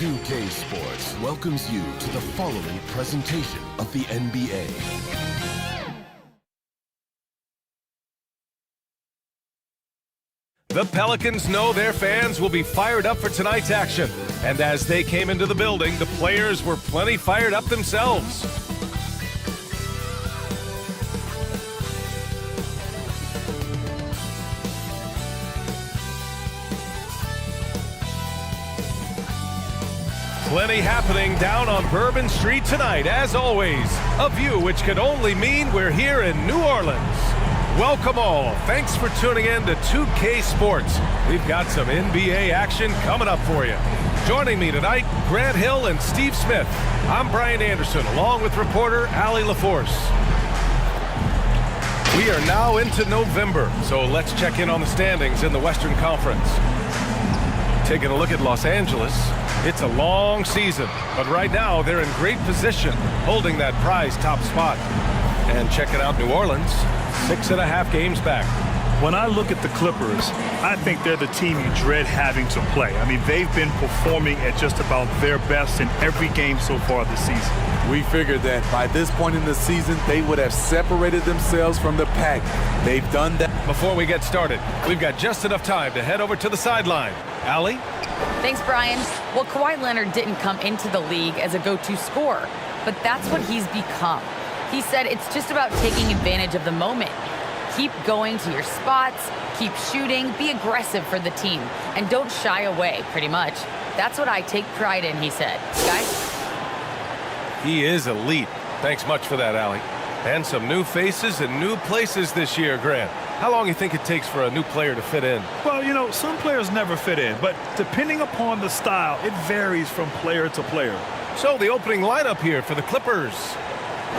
2K Sports welcomes you to the following presentation of the NBA. The Pelicans know their fans will be fired up for tonight's action. And as they came into the building, the players were plenty fired up themselves. Plenty happening down on Bourbon Street tonight, as always. A view which could only mean we're here in New Orleans. Welcome all. Thanks for tuning in to 2K Sports. We've got some NBA action coming up for you. Joining me tonight, Grant Hill and Steve Smith. I'm Brian Anderson, along with reporter Allie LaForce. We are now into November, so let's check in on the standings in the Western Conference. Taking a look at Los Angeles, it's a long season, but right now they're in great position, holding that prize top spot. And checking out New Orleans, 6.5 games back. When I look at the Clippers, I think they're the team you dread having to play. I mean, they've been performing at just about their best in every game so far this season. We figured that by this point in the season, they would have separated themselves from the pack. They've done that. Before we get started, we've got just enough time to head over to the sideline. Allie? Thanks, Brian. Well, Kawhi Leonard didn't come into the league as a go-to scorer, but that's what he's become. He said it's just about taking advantage of the moment. Keep going to your spots, keep shooting, be aggressive for the team, and don't shy away, pretty much. That's what I take pride in, he said. Guys? He is elite. Thanks much for that, Allie. And some new faces and new places this year, Grant. How long do you think it takes for a new player to fit in? Well, you know, some players never fit in, but depending upon the style, it varies from player to player. So the opening lineup here for the Clippers.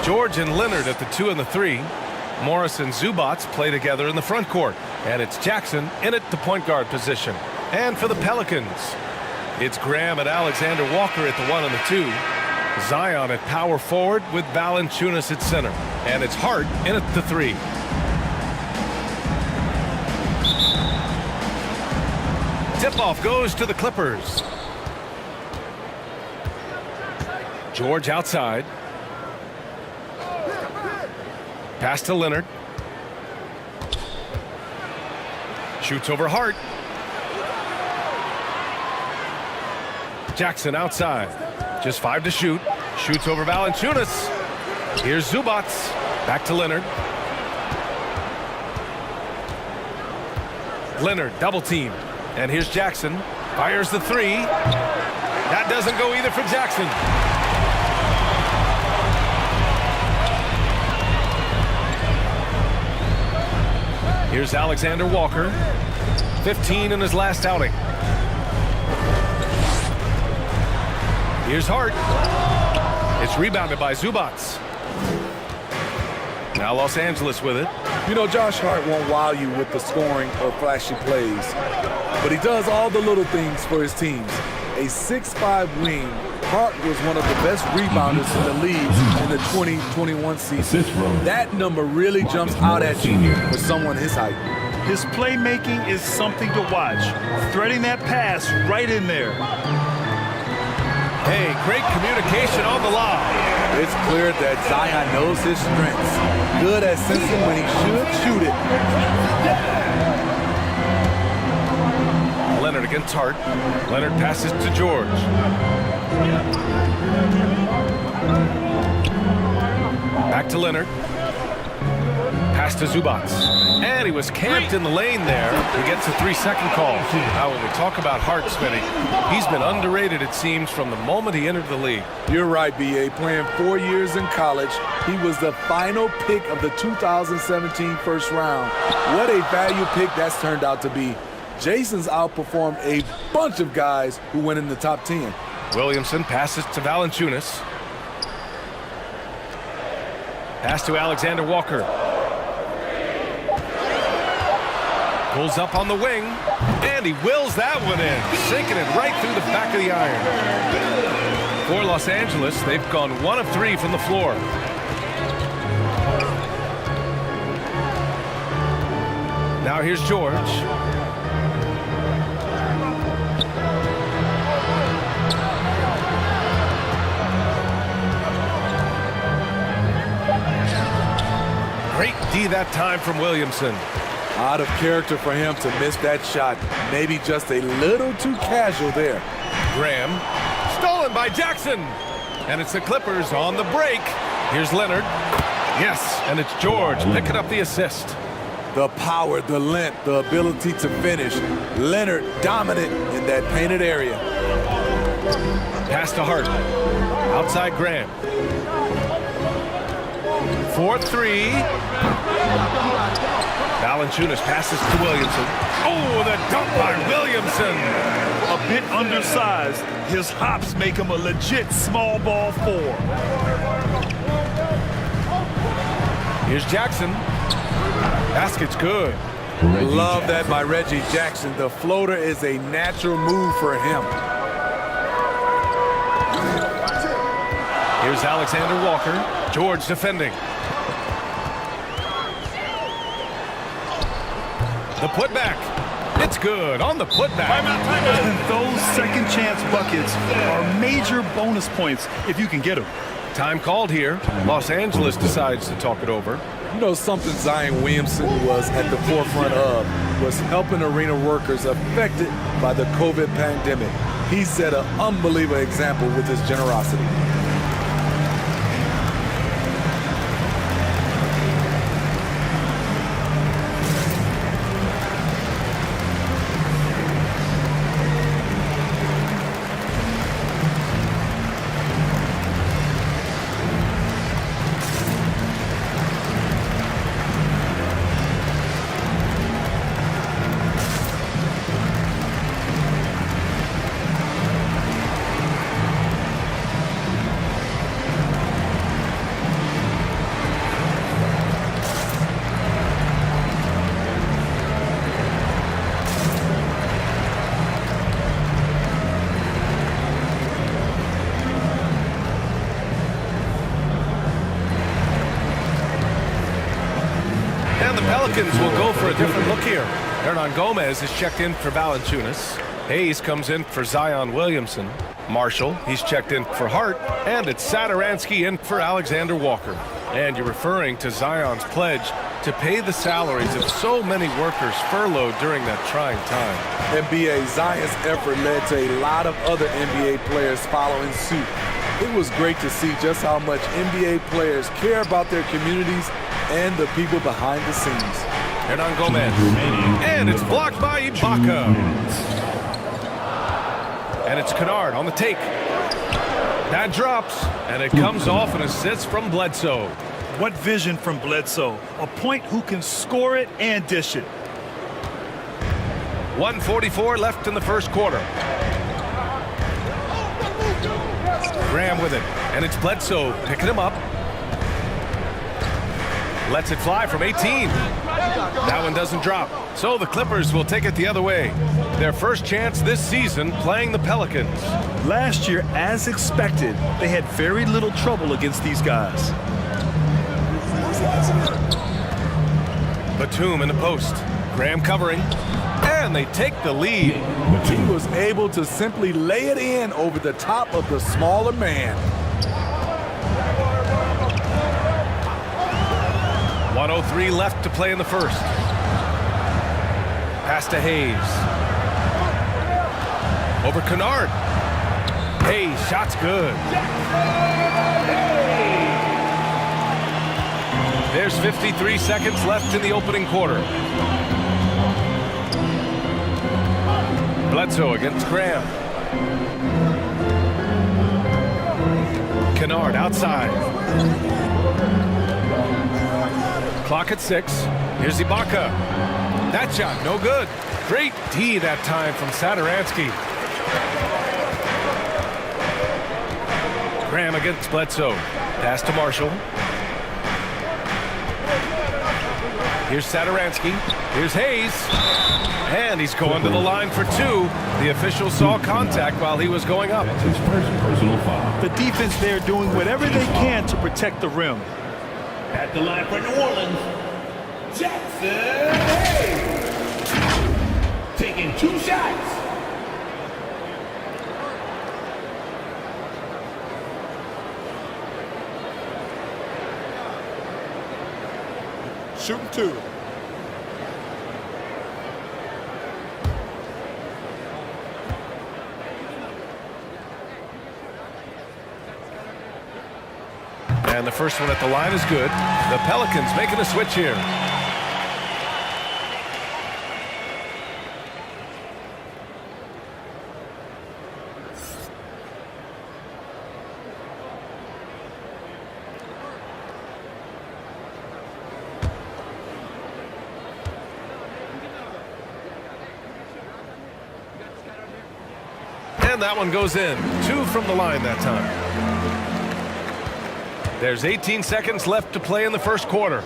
George and Leonard at the 2 and the 3. Morris and Zubac play together in the front court. And it's Jackson in at the point guard position. And for the Pelicans, it's Graham and Alexander Walker at the 1 and the 2. Zion at power forward with Valanciunas at center. And it's Hart in at the 3. Tip-off goes to the Clippers. George outside. Pass to Leonard. Shoots over Hart. Jackson outside. Just 5 to shoot. Shoots over Valanciunas. Here's Zubac. Back to Leonard. Leonard double team. And here's Jackson. Fires the 3. That doesn't go either for Jackson. Here's Alexander Walker. 15 in his last outing. Here's Hart. It's rebounded by Zubac. Now Los Angeles with it. You know, Josh Hart won't wow you with the scoring or flashy plays, but he does all the little things for his teams. A 6'5" wing, Hart was one of the best rebounders in the league in the 2021 season. That number really jumps out at you for someone his height. His playmaking is something to watch. Threading that pass right in there. Hey, great communication on the lob. It's clear that Zion knows his strengths. Good at sensing when he should shoot it. Leonard against Hart. Leonard passes to George. Back to Leonard. Pass to Zubac. And he was camped in the lane there. He gets a 3-second call. Now, when we talk about Hart, Smitty, he's been underrated, it seems, from the moment he entered the league. You're right, B.A. Playing 4 years in college, he was the final pick of the 2017 first round. What a value pick that's turned out to be. Jason's outperformed a bunch of guys who went in the top 10. Williamson passes to Valanciunas. Pass to Alexander Walker. Pulls up on the wing, and he wills that one in, sinking it right through the back of the iron. For Los Angeles, they've gone 1 of 3 from the floor. Now here's George. D that time from Williamson. Out of character for him to miss that shot. Maybe just a little too casual there. Graham, stolen by Jackson. And it's the Clippers on the break. Here's Leonard. Yes, and it's George picking up the assist. The power, the length, the ability to finish. Leonard dominant in that painted area. Pass to Hart. Outside Graham. 4-3. Valanciunas passes to Williamson. Oh, the dunk by Williamson. A bit undersized. His hops make him a legit small ball 4. Here's Jackson. Basket's good. Love that by Reggie Jackson. The floater is a natural move for him. Here's Alexander Walker. George defending. The putback. It's good on the putback. And those second chance buckets are major bonus points if you can get them. Time called here. Los Angeles decides to talk it over. You know, something Zion Williamson was at the forefront of was helping arena workers affected by the COVID pandemic. He set an unbelievable example with his generosity. And the Pelicans will go for a different look here. Hernan Gomez is checked in for Valanciunas. Hayes comes in for Zion Williamson. Marshall, he's checked in for Hart. And it's Satoransky in for Alexander Walker. And you're referring to Zion's pledge to pay the salaries of so many workers furloughed during that trying time. NBA, Zion's effort led to a lot of other NBA players following suit. It was great to see just how much NBA players care about their communities and the people behind the scenes. Hernan Gomez. And it's blocked by Ibaka. And it's Kennard on the take. That drops, and it comes off an assist from Bledsoe. What vision from Bledsoe. A point who can score it and dish it. 1:44 left in the first quarter. Graham with it, and it's Bledsoe picking him up. Lets it fly from 18. That one doesn't drop. So the Clippers will take it the other way. Their first chance this season playing the Pelicans. Last year, as expected, they had very little trouble against these guys. Batum in the post. Graham covering. And they take the lead. He was able to simply lay it in over the top of the smaller man. 1:03 left to play in the first. Pass to Hayes. Over Kennard. Hayes, shot's good. There's 53 seconds left in the opening quarter. Bledsoe against Graham. Kennard outside. Clock at 6. Here's Ibaka. That shot, no good. Great D that time from Satoransky. Graham against Bledsoe. Pass to Marshall. Here's Satoransky. Here's Hayes. And he's going to the line for 2. The official saw contact while he was going up. That's his first personal foul. The defense there doing whatever they can to protect the rim. At the line for New Orleans, Jackson Hayes. Taking 2 shots. shooting 2. And the first one at the line is good. The Pelicans making a switch here. And that one goes in. 2 from the line that time. There's 18 seconds left to play in the first quarter.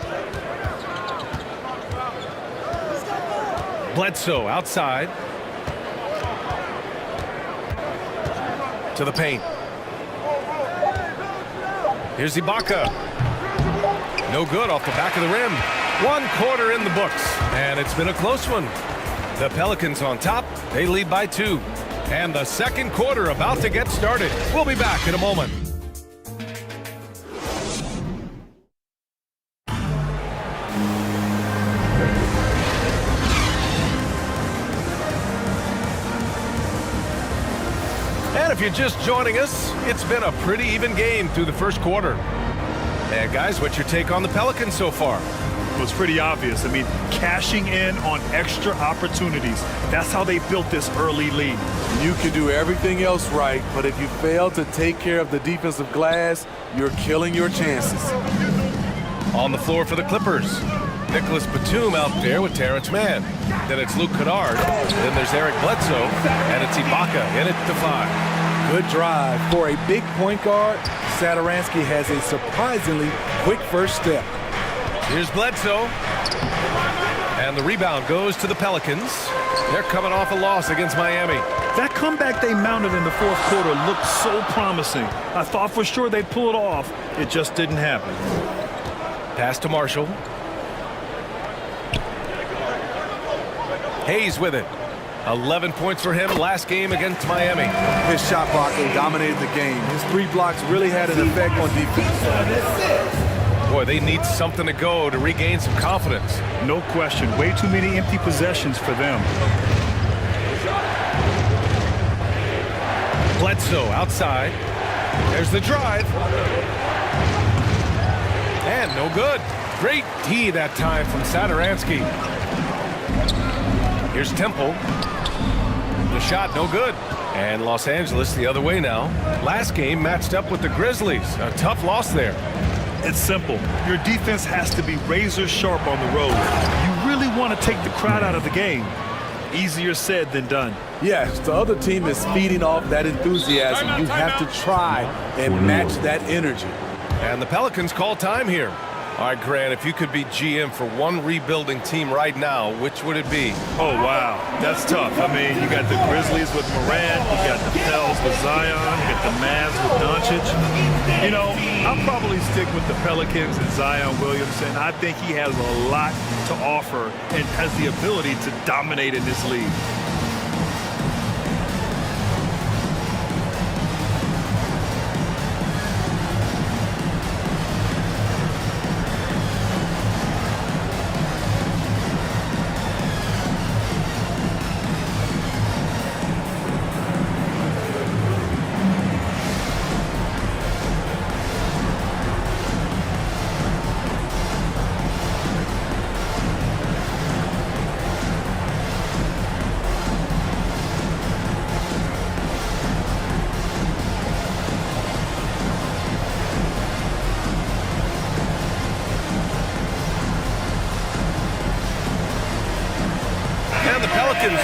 Bledsoe outside. To the paint. Here's Ibaka. No good off the back of the rim. 1 quarter in the books, and it's been a close one. The Pelicans on top. They lead by 2. And the second quarter about to get started. We'll be back in a moment. And if you're just joining us, it's been a pretty even game through the first quarter. And guys, what's your take on the Pelicans so far? Well, it's pretty obvious. I mean, cashing in on extra opportunities. That's how they built this early lead. You can do everything else right, but if you fail to take care of the defensive glass, you're killing your chances. On the floor for the Clippers, Nicholas Batum out there with Terrence Mann. Then it's Luke Kennard. Then there's Eric Bledsoe. And it's Ibaka in it to 5. Good drive. For a big point guard, Satoransky has a surprisingly quick first step. Here's Bledsoe. And the rebound goes to the Pelicans. They're coming off a loss against Miami. That comeback they mounted in the fourth quarter looked so promising. I thought for sure they'd pull it off. It just didn't happen. Pass to Marshall. Hayes with it. 11 points for him last game against Miami. His shot blocking dominated the game. His 3 blocks really had an effect on defense. Boy, they need something to go to regain some confidence. No question. Way too many empty possessions for them. Bledsoe outside. There's the drive. And no good. Great D that time from Satoransky. Here's Temple. The shot no good. And Los Angeles the other way now. Last game matched up with the Grizzlies. A tough loss there. It's simple. Your defense has to be razor sharp on the road. You really want to take the crowd out of the game. Easier said than done. Yes, the other team is feeding off that enthusiasm. You have to try and match that energy. And the Pelicans call time here. All right, Grant, if you could be GM for one rebuilding team right now, which would it be? Oh, wow. That's tough. I mean, you got the Grizzlies with Morant, you got the Pels with Zion, you got the Mavs with Doncic. You know, I'll probably stick with the Pelicans and Zion Williamson. I think he has a lot to offer and has the ability to dominate in this league.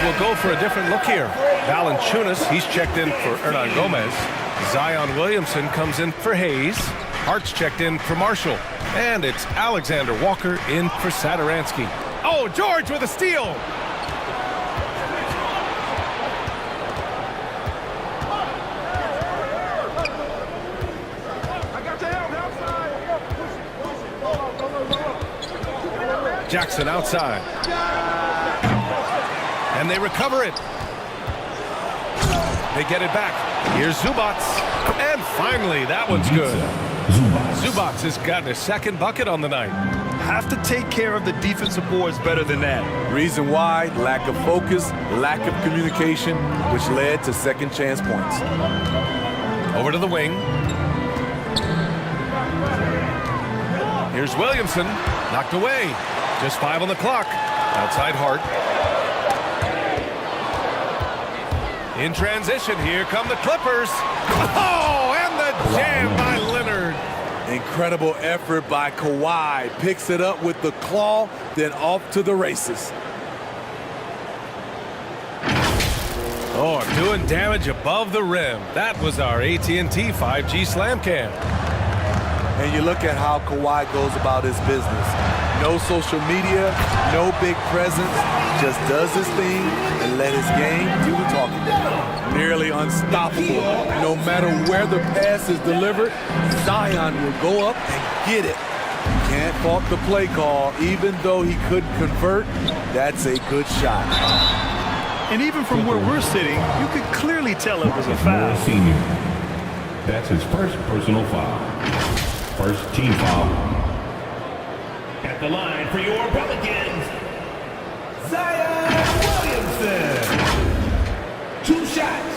Will go for a different look here. Valanciunas, he's checked in for Hernan Gomez. Zion Williamson comes in for Hayes. Hart's checked in for Marshall. And it's Alexander Walker in for Satoransky. Oh, George with a steal. Jackson outside. And they recover it. They get it back. Here's Zubac. And finally, that one's good. Zubac has gotten his second bucket on the night. have to take care of the defensive boards better than that. Reason why, lack of focus, lack of communication, which led to second chance points. Over to the wing. Here's Williamson, knocked away. Just 5 on the clock. Outside Hart. In transition, here come the Clippers. Oh, and the jam by Leonard. Incredible effort by Kawhi. Picks it up with the claw, then off to the races. Oh, doing damage above the rim. That was our AT&T 5G Slam Cam. And you look at how Kawhi goes about his business. No social media, no big presence, just does his thing and let his game do the talking. Nearly unstoppable. No matter where the pass is delivered, Zion will go up and get it. Can't fault the play call, even though he couldn't convert. That's a good shot. And even from where we're sitting, you could clearly tell it was a foul. Senior. That's his first personal foul. First team foul. At the line for your Pelicans, Zion Williamson. 2 shots.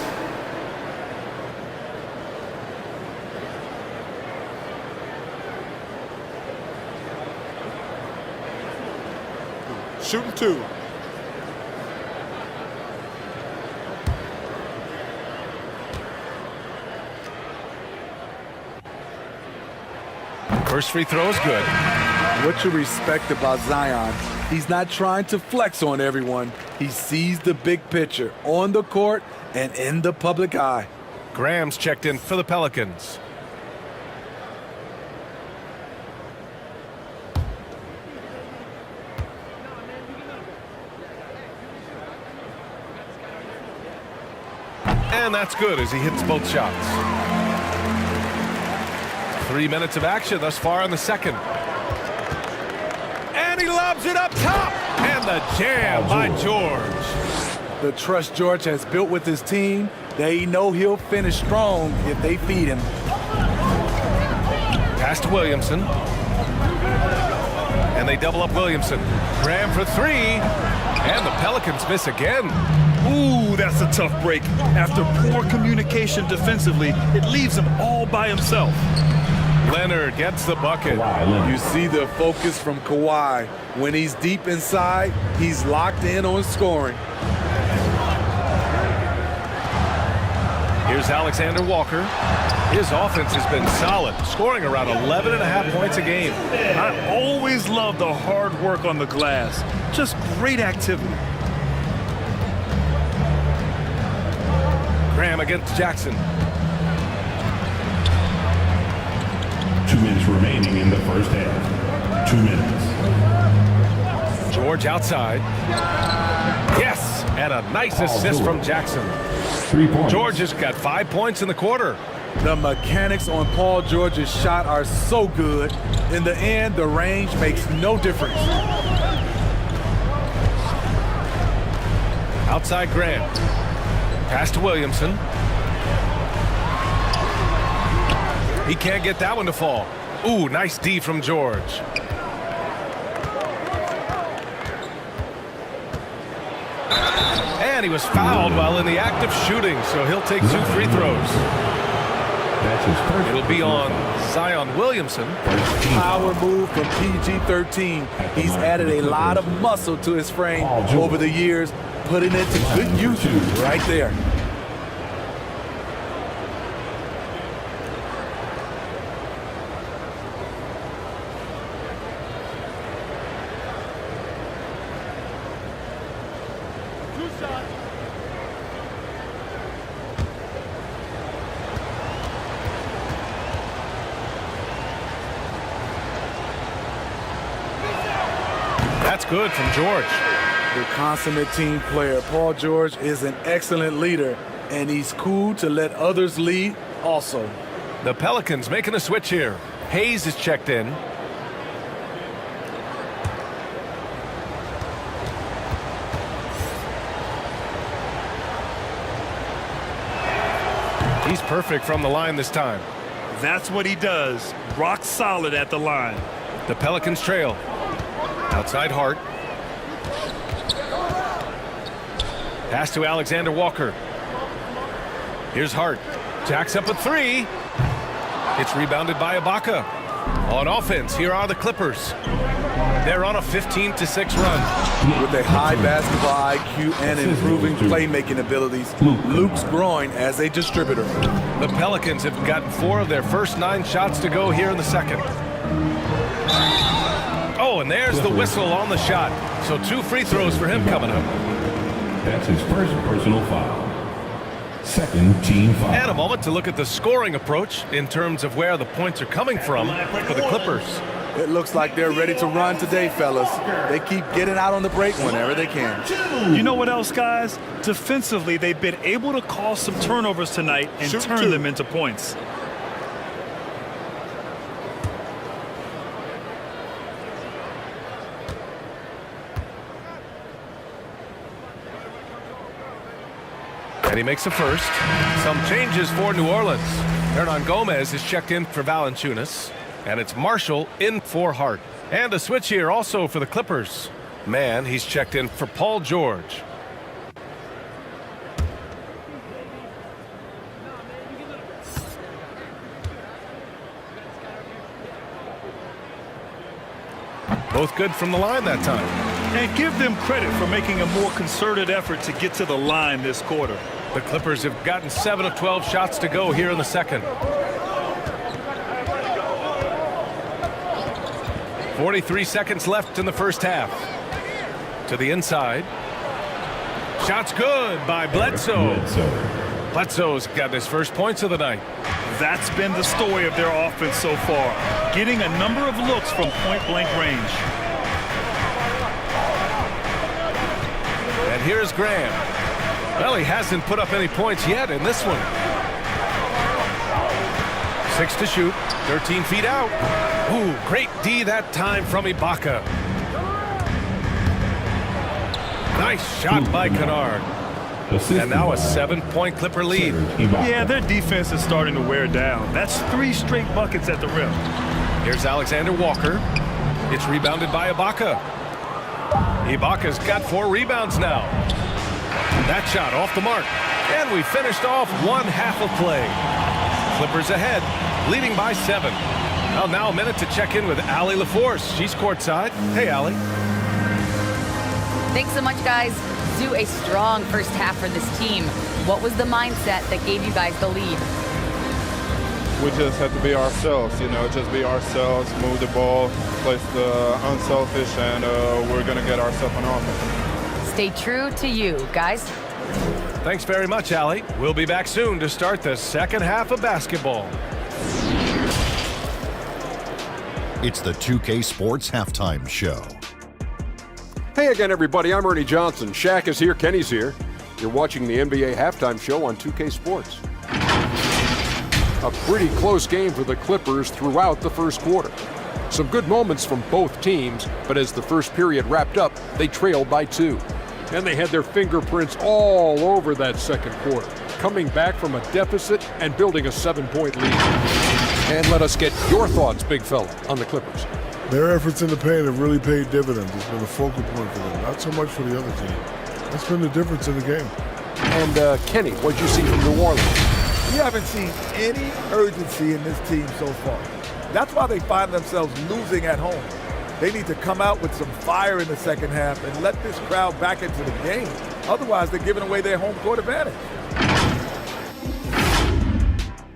Shooting 2. First free throw is good. What you respect about Zion, he's not trying to flex on everyone. He sees the big picture on the court and in the public eye. Graham's checked in for the Pelicans. And that's good as he hits both shots. 3 minutes of action thus far in the second. And he lobs it up top. And the jam by George. The trust George has built with his team, they know he'll finish strong if they feed him. Pass to Williamson. And they double up Williamson. Graham for 3. And the Pelicans miss again. Ooh, that's a tough break. After poor communication defensively, it leaves him all by himself. Leonard gets the bucket. You see the focus from Kawhi. When he's deep inside, he's locked in on scoring. Here's Alexander Walker. His offense has been solid, scoring around 11.5 points a game. I always love the hard work on the glass. Just great activity. Graham against Jackson. 2 minutes remaining in the first half. 2 minutes. George outside. Yes, and a nice assist from Jackson. 3 points. George has got 5 points in the quarter. The mechanics on Paul George's shot are so good. In the end, the range makes no difference. Outside Graham. Pass to Williamson. He can't get that one to fall. Ooh, nice D from George. And he was fouled while in the act of shooting, so he'll take 2 free throws. That's his first. It'll be on Zion Williamson. Power move from PG-13. He's added a lot of muscle to his frame over the years, putting it to good use right there. That's good from George. The consummate team player, Paul George, is an excellent leader, and he's cool to let others lead also. The Pelicans making a switch here. Hayes is checked in. He's perfect from the line this time. That's what he does. Rock solid at the line. The Pelicans trail. Outside Hart. Pass to Alexander Walker. Here's Hart. Jacks up a three. It's rebounded by Ibaka. On offense, here are the Clippers. They're on a 15-6 run. With a high basketball IQ and improving playmaking abilities, Luke's growing as a distributor. The Pelicans have gotten 4 of their first 9 shots to go here in the second. Oh, and there's the whistle on the shot. So 2 free throws for him coming up. That's his first personal foul. Second team foul. And a moment to look at the scoring approach in terms of where the points are coming from for the Clippers. It looks like they're ready to run today, fellas. They keep getting out on the break whenever they can. You know what else, guys? Defensively, they've been able to cause some turnovers tonight and turn them into points. And he makes a first. Some changes for New Orleans. Hernan Gomez is checked in for Valanciunas. And it's Marshall in for Hart. And a switch here also for the Clippers. Man, he's checked in for Paul George. Both good from the line that time. And give them credit for making a more concerted effort to get to the line this quarter. The Clippers have gotten 7 of 12 shots to go here in the second. 43 seconds left in the first half. To the inside. Shot's good by Bledsoe. Bledsoe's got his first points of the night. That's been the story of their offense so far, getting a number of looks from point-blank range. And here's Graham. Well, he hasn't put up any points yet in this one. 6 to shoot, 13 feet out. Ooh, great D that time from Ibaka. Nice shot by Kennard. And now a 7-point Clipper lead. Yeah, their defense is starting to wear down. That's 3 straight buckets at the rim. Here's Alexander Walker. It's rebounded by Ibaka. Ibaka's got 4 rebounds now. That shot off the mark. And we finished off one half of play. Clippers ahead, leading by 7. Well, now a minute to check in with Allie LaForce. She's courtside. Hey, Allie. Thanks so much, guys. Do a strong first half for this team. What was the mindset that gave you guys the lead? We just have to be ourselves, just be ourselves, move the ball, play the unselfish, and we're going to get ourselves on offense. Stay true to you, guys. Thanks very much, Allie. We'll be back soon to start the second half of basketball. It's the 2K Sports Halftime Show. Hey again, everybody. I'm Ernie Johnson. Shaq is here. Kenny's here. You're watching the NBA Halftime Show on 2K Sports. A pretty close game for the Clippers throughout the first quarter. Some good moments from both teams, but as the first period wrapped up, they trailed by 2. And they had their fingerprints all over that second quarter, coming back from a deficit and building a 7-point lead. And let us get your thoughts, big fella, on the Clippers. Their efforts in the paint have really paid dividends. It's been a focal point for them, not so much for the other team. That's been the difference in the game. And Kenny, what'd you see from New Orleans? We haven't seen any urgency in this team so far. That's why they find themselves losing at home. They need to come out with some fire in the second half and let this crowd back into the game. Otherwise, they're giving away their home court advantage.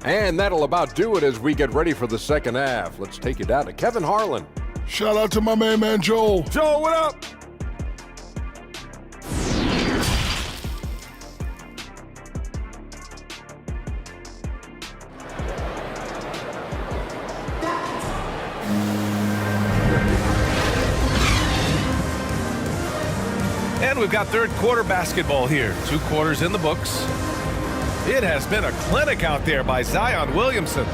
And that'll about do it as we get ready for the second half. Let's take you down to Kevin Harlan. Shout out to my man Joel. Joel, what up? And we've got third quarter basketball here. 2 quarters in the books. It has been a clinic out there by Zion Williamson.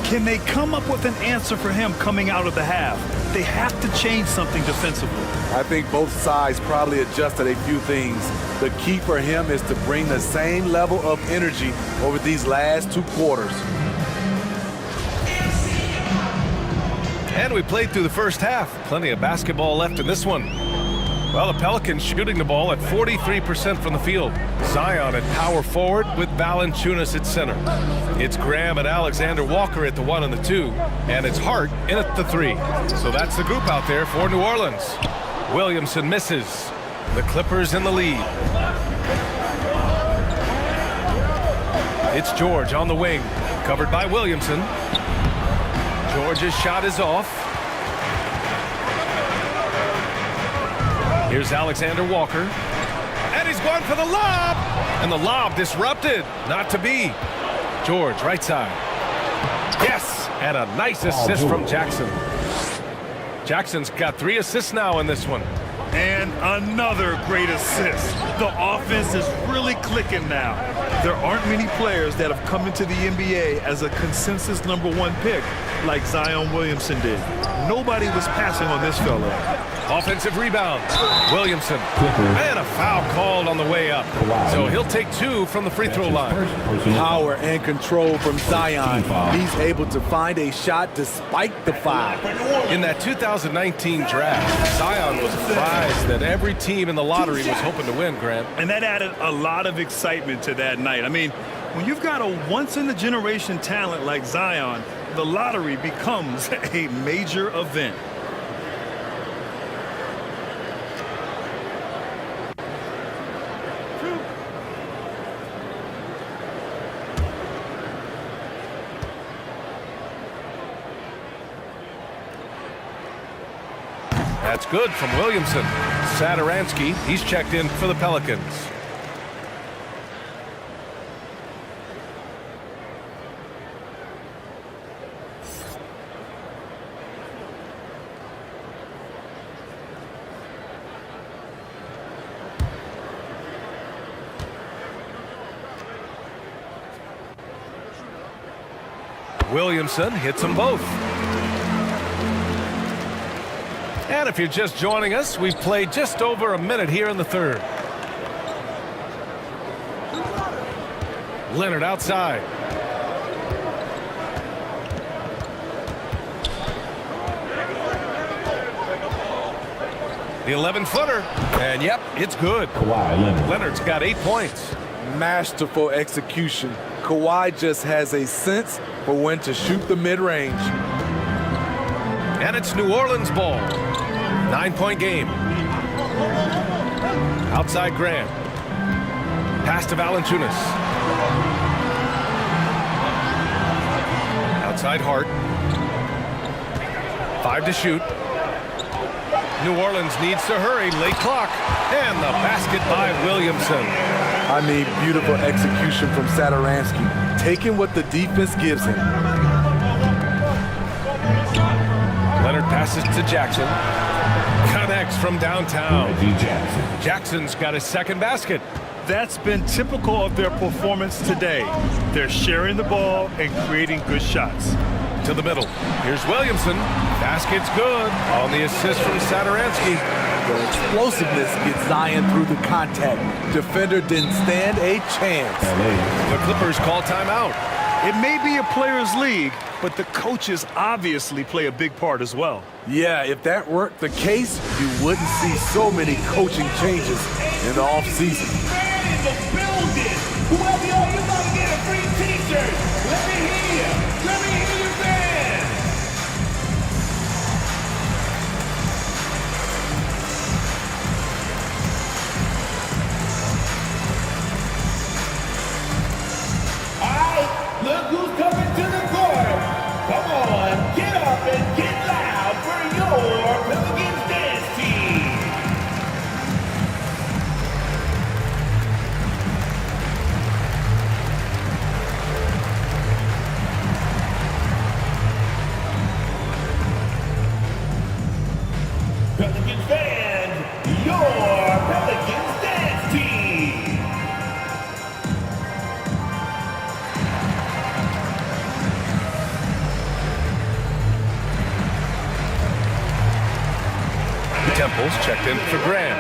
Can they come up with an answer for him coming out of the half? They have to change something defensively. I think both sides probably adjusted a few things. The key for him is to bring the same level of energy over these last 2 quarters. And we played through the first half. Plenty of basketball left in this one. Well, the Pelicans shooting the ball at 43% from the field. Zion at power forward with Valanciunas at center. It's Graham and Alexander Walker at the 1 and the 2. And it's Hart in at the 3. So that's the group out there for New Orleans. Williamson misses. The Clippers in the lead. It's George on the wing, covered by Williamson. George's shot is off. Here's Alexander Walker. And he's going for the lob. And the lob disrupted. Not to be. George, right side. Yes! And a nice assist from Jackson. Jackson's got 3 assists now in this one. And another great assist. The offense is really clicking now. There aren't many players that have come into the NBA as a consensus #1 pick like Zion Williamson did. Nobody was passing on this fella. Offensive rebound. Williamson. And a foul called on the way up. So he'll take 2 from the free throw line. Power and control from Zion. He's able to find a shot despite the foul. In that 2019 draft, Zion was a prize that every team in the lottery was hoping to win, Grant. And that added a lot of excitement to that night. I mean, when you've got a once-in-a-generation talent like Zion, the lottery becomes a major event. That's good from Williamson. Satoransky, he's checked in for the Pelicans. Williamson hits them both. And if you're just joining us, we've played just over a minute here in the third. Leonard outside. The 11-footer. And yep, it's good. Leonard's got 8 points. Masterful execution. Kawhi just has a sense for when to shoot the mid-range. And it's New Orleans ball. 9-point game. Outside Graham. Pass to Valanciunas. Outside Hart. 5 to shoot. New Orleans needs to hurry. Late clock. And the basket by Williamson. I mean, beautiful execution from Satoransky. Taking what the defense gives him. Leonard passes to Jackson. Connects from downtown. Jackson's got his second basket. That's been typical of their performance today. They're sharing the ball and creating good shots. To the middle. Here's Williamson. Basket's good on the assist from Satoransky. The explosiveness gets Zion through the contact. Defender didn't stand a chance. The Clippers call timeout. It may be a players' league, but the coaches obviously play a big part as well. Yeah, if that weren't the case, you wouldn't see so many coaching changes in the offseason. In the building. Whoever you are, you're about to get a free t-shirt. Let me hear you. Let me hear you, man. All right, look who's coming to the court. Come on, get up and get loud for your Pelicans dance team. Pelicans band, your Pelicans dance team. Temples checked in for Graham.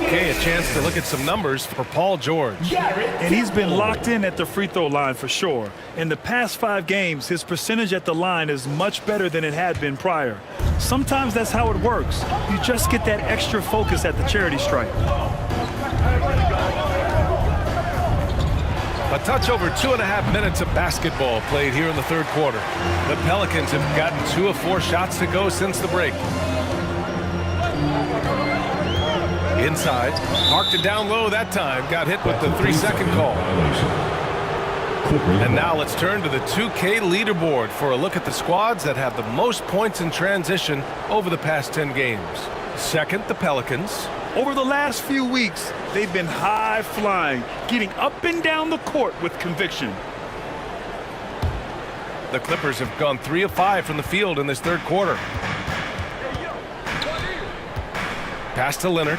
Okay, a chance to look at some numbers for Paul George. And he's been locked in at the free throw line for sure. In the past 5 games, his percentage at the line is much better than it had been prior. Sometimes that's how it works. You just get that extra focus at the charity stripe. A touch over 2.5 minutes of basketball played here in the third quarter. The Pelicans have gotten 2 of 4 shots to go since the break. Inside, marked it down low that time, got hit with the 3-second call. And now let's turn to the 2K leaderboard for a look at the squads that have the most points in transition over the past 10 games. Second, the Pelicans. Over the last few weeks, they've been high-flying, getting up and down the court with conviction. The Clippers have gone 3 of 5 from the field in this third quarter. Pass to Leonard.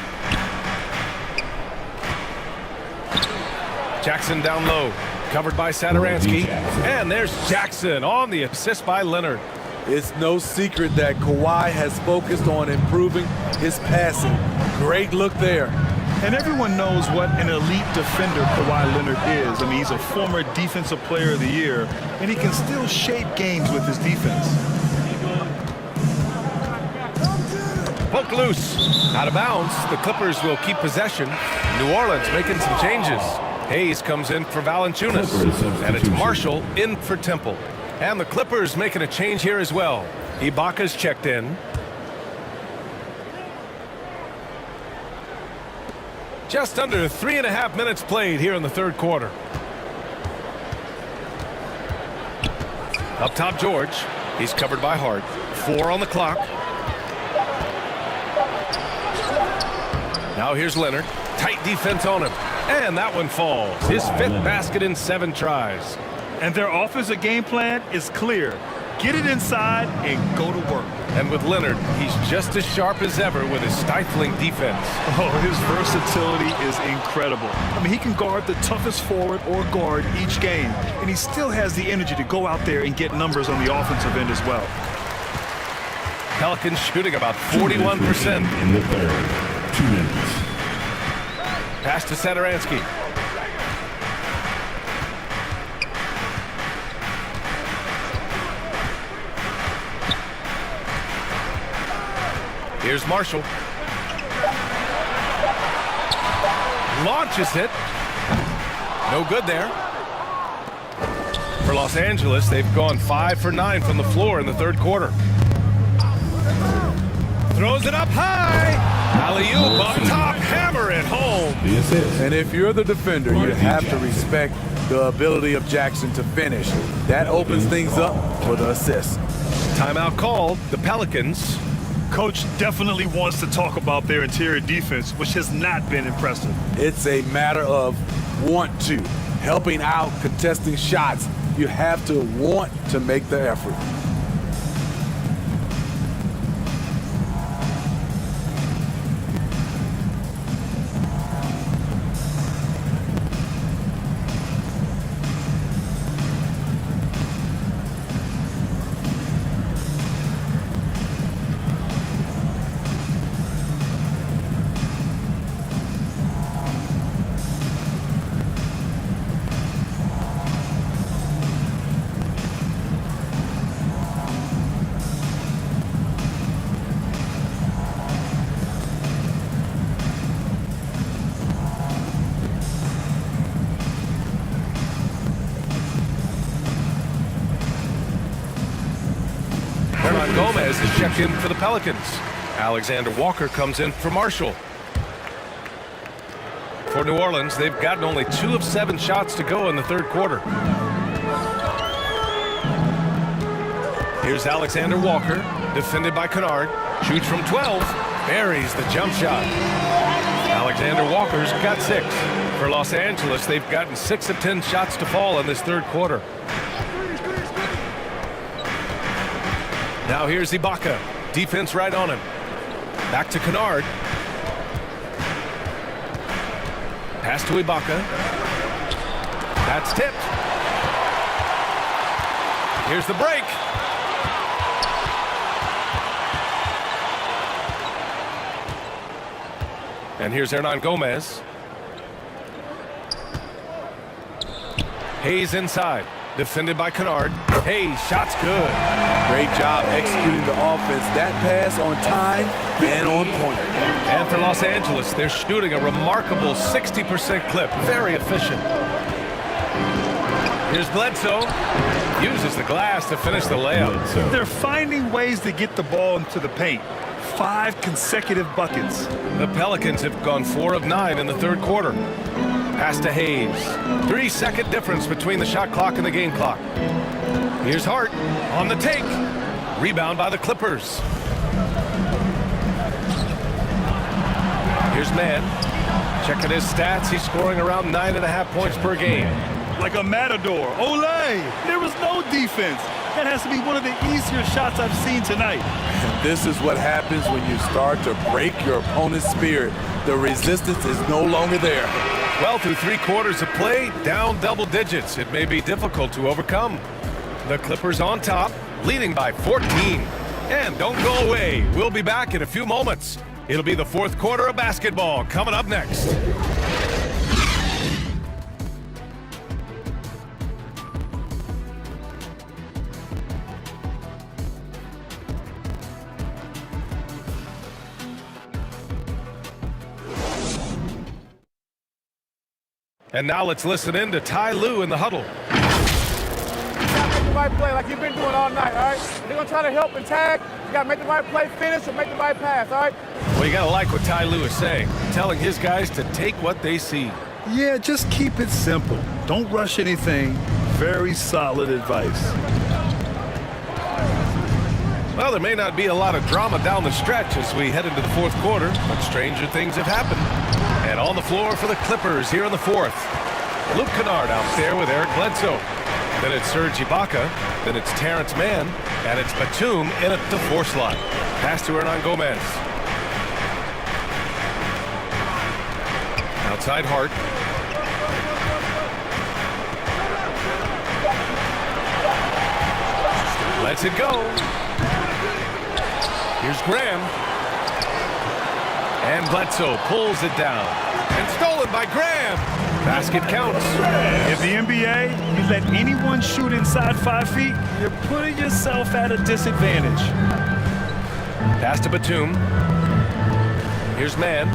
Jackson down low, covered by Satoransky. And there's Jackson on the assist by Leonard. It's no secret that Kawhi has focused on improving his passing. Great look there. And everyone knows what an elite defender Kawhi Leonard is. I mean, he's a former Defensive Player of the Year, and he can still shape games with his defense. Poke loose. Out of bounds. The Clippers will keep possession. New Orleans making some changes. Hayes comes in for Valanciunas. And it's Marshall in for Temple. And the Clippers making a change here as well. Ibaka's checked in. Just under 3.5 minutes played here in the third quarter. Up top, George. He's covered by Hart. 4 on the clock. Now here's Leonard. Tight defense on him. And that one falls. His 5th basket in 7 tries. And their offensive game plan is clear. Get it inside and go to work. And with Leonard, he's just as sharp as ever with his stifling defense. Oh, his versatility is incredible. I mean, he can guard the toughest forward or guard each game, and he still has the energy to go out there and get numbers on the offensive end as well. Pelicans shooting about 41%. In the third. 2 minutes. Pass to Satoransky. Here's Marshall. Launches it. No good there. For Los Angeles, they've gone 5 for 9 from the floor in the third quarter. Throws it up high. Alley-oop on top. Hammer it home. And if you're the defender, you have to respect the ability of Jackson to finish. That opens things up for the assist. Timeout called. The Pelicans. Coach definitely wants to talk about their interior defense, which has not been impressive. It's a matter of want to. Helping out, contesting shots. You have to want to make the effort. Gomez is checked in for the Pelicans. Alexander Walker comes in for Marshall. For New Orleans, they've gotten only 2 of 7 shots to go in the third quarter. Here's Alexander Walker, defended by Kennard. Shoots from 12, buries the jump shot. Alexander Walker's got 6. For Los Angeles, they've gotten 6 of 10 shots to fall in this third quarter. Now here's Ibaka. Defense right on him. Back to Kennard. Pass to Ibaka. That's tipped. Here's the break. And here's Hernan Gomez. Hayes inside. Defended by Kennard. Hayes, shot's good. Great job executing the offense. That pass on time and on point. And for Los Angeles, they're shooting a remarkable 60% clip. Very efficient. Here's Bledsoe. Uses the glass to finish the layup. They're finding ways to get the ball into the paint. 5 consecutive buckets. The Pelicans have gone 4 of 9 in the third quarter. Pass to Hayes. 3-second difference between the shot clock and the game clock. Here's Hart on the take. Rebound by the Clippers. Here's Mann. Checking his stats. He's scoring around 9.5 points per game. Like a matador. Olay! There was no defense. That has to be one of the easier shots I've seen tonight. And this is what happens when you start to break your opponent's spirit. The resistance is no longer there. Well, through 3 quarters of play, down double digits. It may be difficult to overcome. The Clippers on top, leading by 14. And don't go away. We'll be back in a few moments. It'll be the fourth quarter of basketball coming up next. And now let's listen in to Ty Lue in the huddle. You gotta make the right play like you've been doing all night, all right? They're gonna try to help and tag. You gotta make the right play, finish, or make the right pass, all right? Well, you gotta like what Ty Lue is saying, telling his guys to take what they see. Yeah, just keep it simple. Don't rush anything. Very solid advice. Well, there may not be a lot of drama down the stretch as we head into the fourth quarter, but stranger things have happened. And on the floor for the Clippers here in the fourth. Luke Kennard out there with Eric Bledsoe. Then it's Serge Ibaka. Then it's Terrence Mann. And it's Batum in at the 4 slot. Pass to Hernan Gomez. Outside Hart. Lets it go. Here's Graham. And Bledsoe pulls it down. And stolen by Graham. Basket counts. In the NBA, you let anyone shoot inside 5 feet, you're putting yourself at a disadvantage. Pass to Batum. Here's Mann.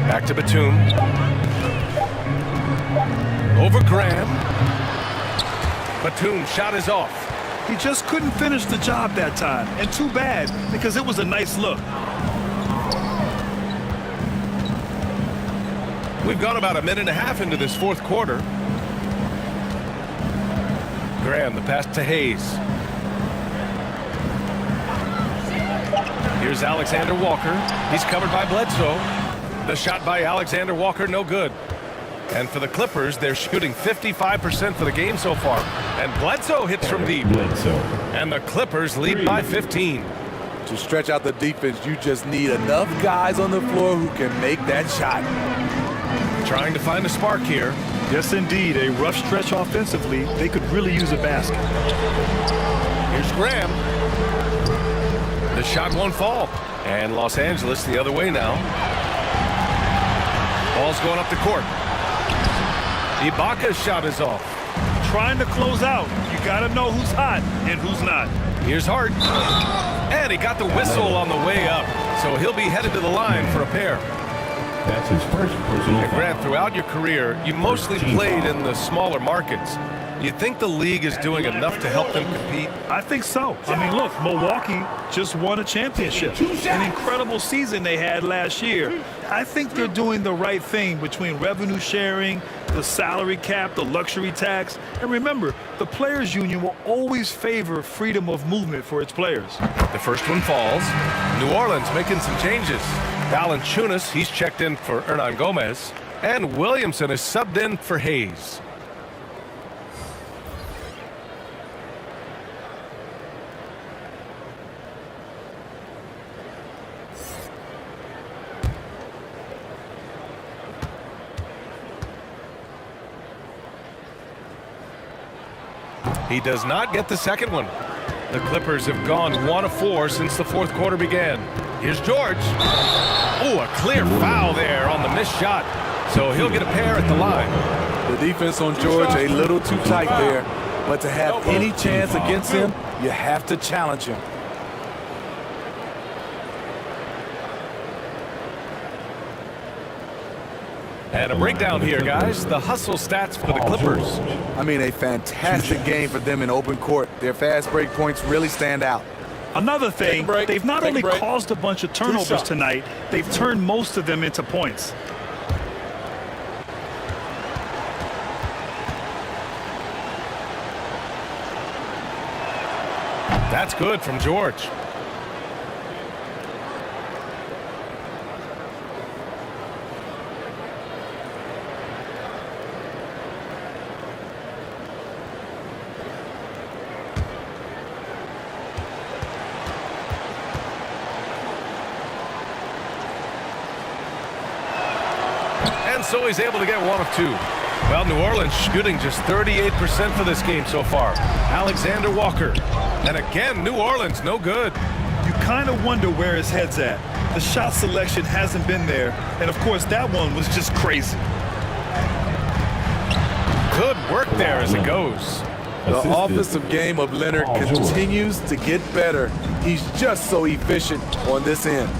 Back to Batum. Over Graham. Batum shot is off. He just couldn't finish the job that time. And too bad, because it was a nice look. We've gone about a minute and a half into this fourth quarter. Graham, the pass to Hayes. Here's Alexander Walker. He's covered by Bledsoe. The shot by Alexander Walker, no good. And for the Clippers, they're shooting 55% for the game so far. And Bledsoe hits from deep. And the Clippers lead by 15. To stretch out the defense, you just need enough guys on the floor who can make that shot. Trying to find a spark here. Yes, indeed. A rough stretch offensively. They could really use a basket. Here's Graham. The shot won't fall. And Los Angeles the other way now. Ball's going up the court. Ibaka's shot is off. Trying to close out. You got to know who's hot and who's not. Here's Hart. And he got the whistle on the way up. So he'll be headed to the line for a pair. That's his first personal And Grant, throughout your career, you mostly played in the smaller markets. You think the league is doing enough to help them compete? I think so. I mean, look, Milwaukee just won a championship. An incredible season they had last year. I think they're doing the right thing between revenue sharing, the salary cap, the luxury tax. And remember, the players' union will always favor freedom of movement for its players. The first one falls. New Orleans making some changes. Valanciunas, he's checked in for Hernan Gomez. And Williamson is subbed in for Hayes. He does not get the second one. The Clippers have gone 1 of 4 since the fourth quarter began. Here's George. Oh, a clear foul there on the missed shot. So he'll get a pair at the line. The defense on George a little too tight there. But to have any chance against him, you have to challenge him. And a breakdown here, guys. The hustle stats for the Clippers. I mean, a fantastic game for them in open court. Their fast break points really stand out. Another thing, they've not only caused a bunch of turnovers tonight, they've turned most of them into points. That's good from George. And so he's able to get 1 of 2. Well, New Orleans shooting just 38% for this game so far. Alexander Walker. And again, New Orleans no good. You kind of wonder where his head's at. The shot selection hasn't been there. And, of course, that one was just crazy. Good work there as it goes. The offensive game of Leonard continues to get better. He's just so efficient on this end.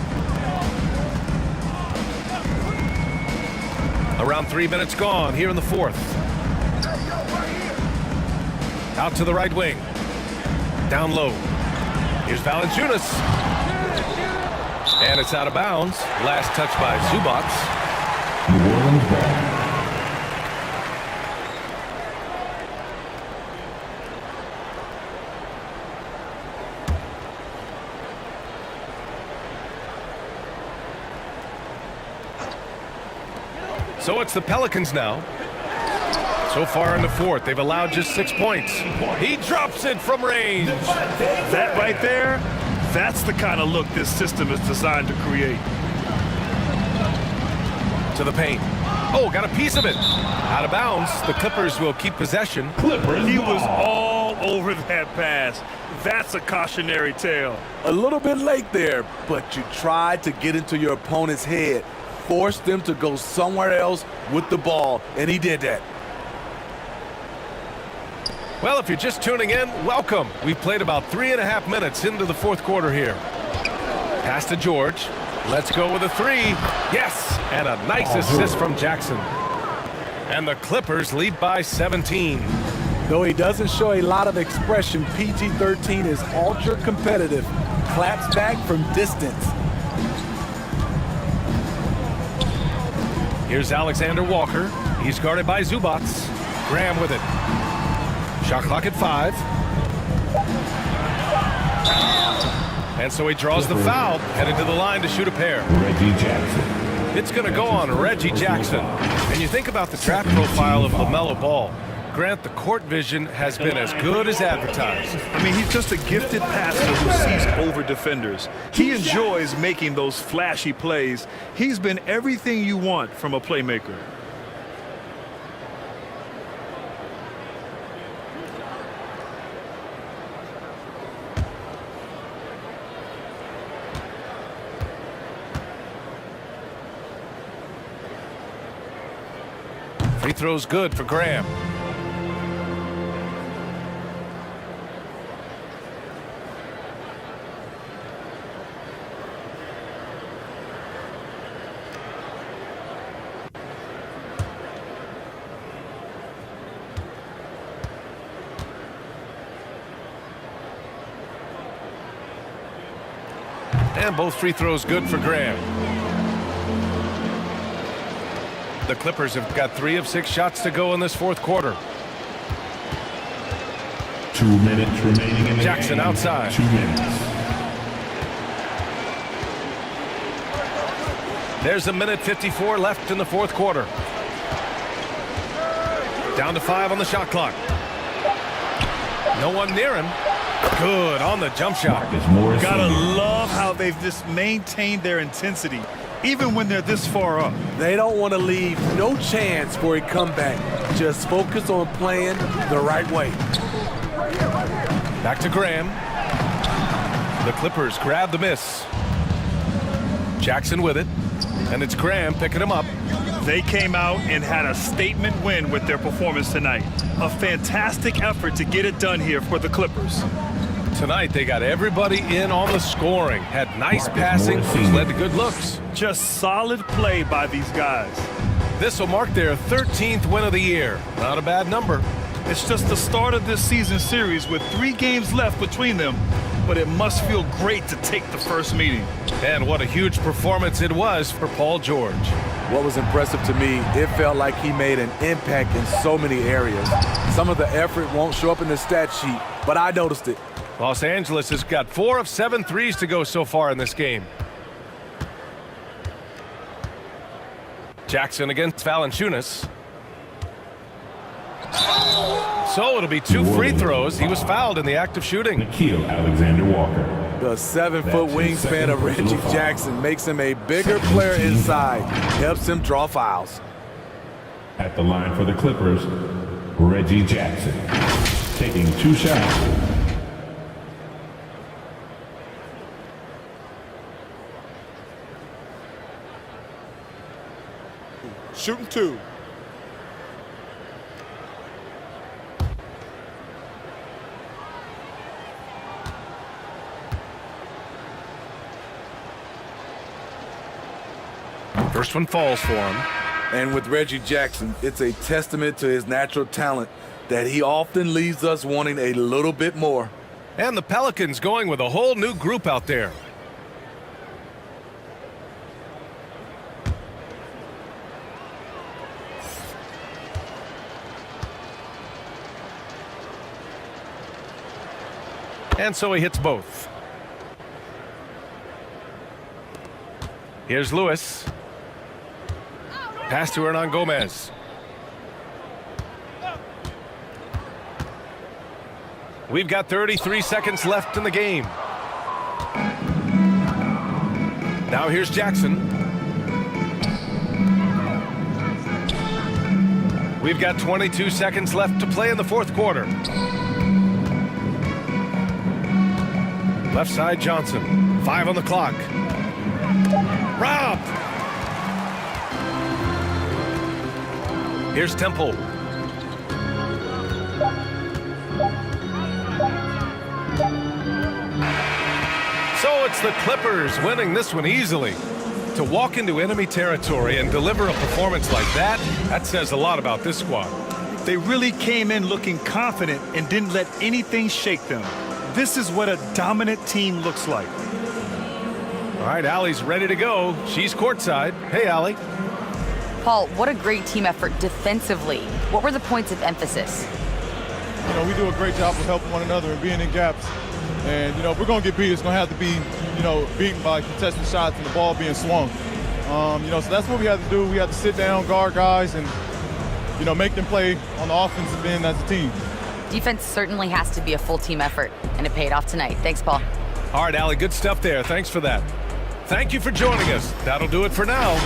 Around 3 minutes gone here in the fourth. Out to the right wing. Down low. Here's Valanciunas. And it's out of bounds. Last touch by Zubats. New Orleans ball. So it's the Pelicans now. So far in the fourth, they've allowed just 6 points. He drops it from range. That right there, that's the kind of look this system is designed to create. To the paint. Oh, got a piece of it. Out of bounds. The Clippers will keep possession. He was all over that pass. That's a cautionary tale. A little bit late there, but you tried to get into your opponent's head. Force them to go somewhere else with the ball, and he did that. Well, if you're just tuning in, welcome. We've played about 3.5 minutes into the fourth quarter here. Pass to George. Let's go with a 3. Yes, and a nice assist from Jackson. And the Clippers lead by 17. Though he doesn't show a lot of expression, PG-13 is ultra competitive. Claps back from distance. Here's Alexander Walker. He's guarded by Zubats. Graham with it. Shot clock at 5. And so he draws the foul, headed to the line to shoot a pair. Reggie Jackson. It's going to go on Reggie Jackson. And you think about the draft profile of LaMelo Ball. Grant, the court vision has been as good as advertised. I mean, he's just a gifted passer who sees over defenders. He enjoys making those flashy plays. He's been everything you want from a playmaker. Free throw's good for Graham. And both free throws good for Graham. The Clippers have got 3 of 6 shots to go in this fourth quarter. 2 minutes remaining in the Jackson game. outside. 2 minutes. There's a minute 54 left in the fourth quarter. Down to 5 on the shot clock. No one near him. Good on the jump shot. Gotta love how they've just maintained their intensity, even when they're this far up. They don't want to leave no chance for a comeback. Just focus on playing the right way. Back to Graham. The Clippers grab the miss. Jackson with it. And it's Graham picking him up. They came out and had a statement win with their performance tonight. A fantastic effort to get it done here for the Clippers. Tonight, they got everybody in on the scoring. Had nice passing, which led to good looks. Just solid play by these guys. This will mark their 13th win of the year. Not a bad number. It's just the start of this season series with 3 games left between them, but it must feel great to take the first meeting. And what a huge performance it was for Paul George. What was impressive to me, it felt like he made an impact in so many areas. Some of the effort won't show up in the stat sheet, but I noticed it. Los Angeles has got 4 of 7 threes to go so far in this game. Jackson against Valanciunas. So it'll be 2 free throws. He was fouled in the act of shooting. Nikhil Alexander-Walker. The 7-foot wingspan of Reggie Jackson makes him a bigger player inside, helps him draw fouls. At the line for the Clippers, Reggie Jackson, taking 2 shots. Shooting 2. First one falls for him. And with Reggie Jackson, it's a testament to his natural talent that he often leaves us wanting a little bit more. And the Pelicans going with a whole new group out there. And so he hits both. Here's Lewis. Pass to Hernan Gomez. We've got 33 seconds left in the game. Now here's Jackson. We've got 22 seconds left to play in the 4th quarter. Left side Johnson. 5 on the clock. Robbed. Here's Temple. So it's the Clippers winning this one easily. To walk into enemy territory and deliver a performance like that, that says a lot about this squad. They really came in looking confident and didn't let anything shake them. This is what a dominant team looks like. All right, Allie's ready to go. She's courtside. Hey, Allie. Paul, what a great team effort defensively. What were the points of emphasis? You know, we do a great job of helping one another and being in gaps. And, you know, if we're going to get beat, it's going to have to be, you know, beaten by contested shots and the ball being swung. You know, so that's what we have to do. We have to sit down, guard guys, and, you know, make them play on the offensive end as a team. Defense certainly has to be a full team effort, and it paid off tonight. Thanks, Paul. All right, Allie, good stuff there. Thanks for that. Thank you for joining us. That'll do it for now.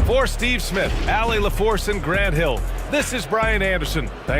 For Steve Smith, Allie LaForce, and Grant Hill, this is Brian Anderson. Thanks.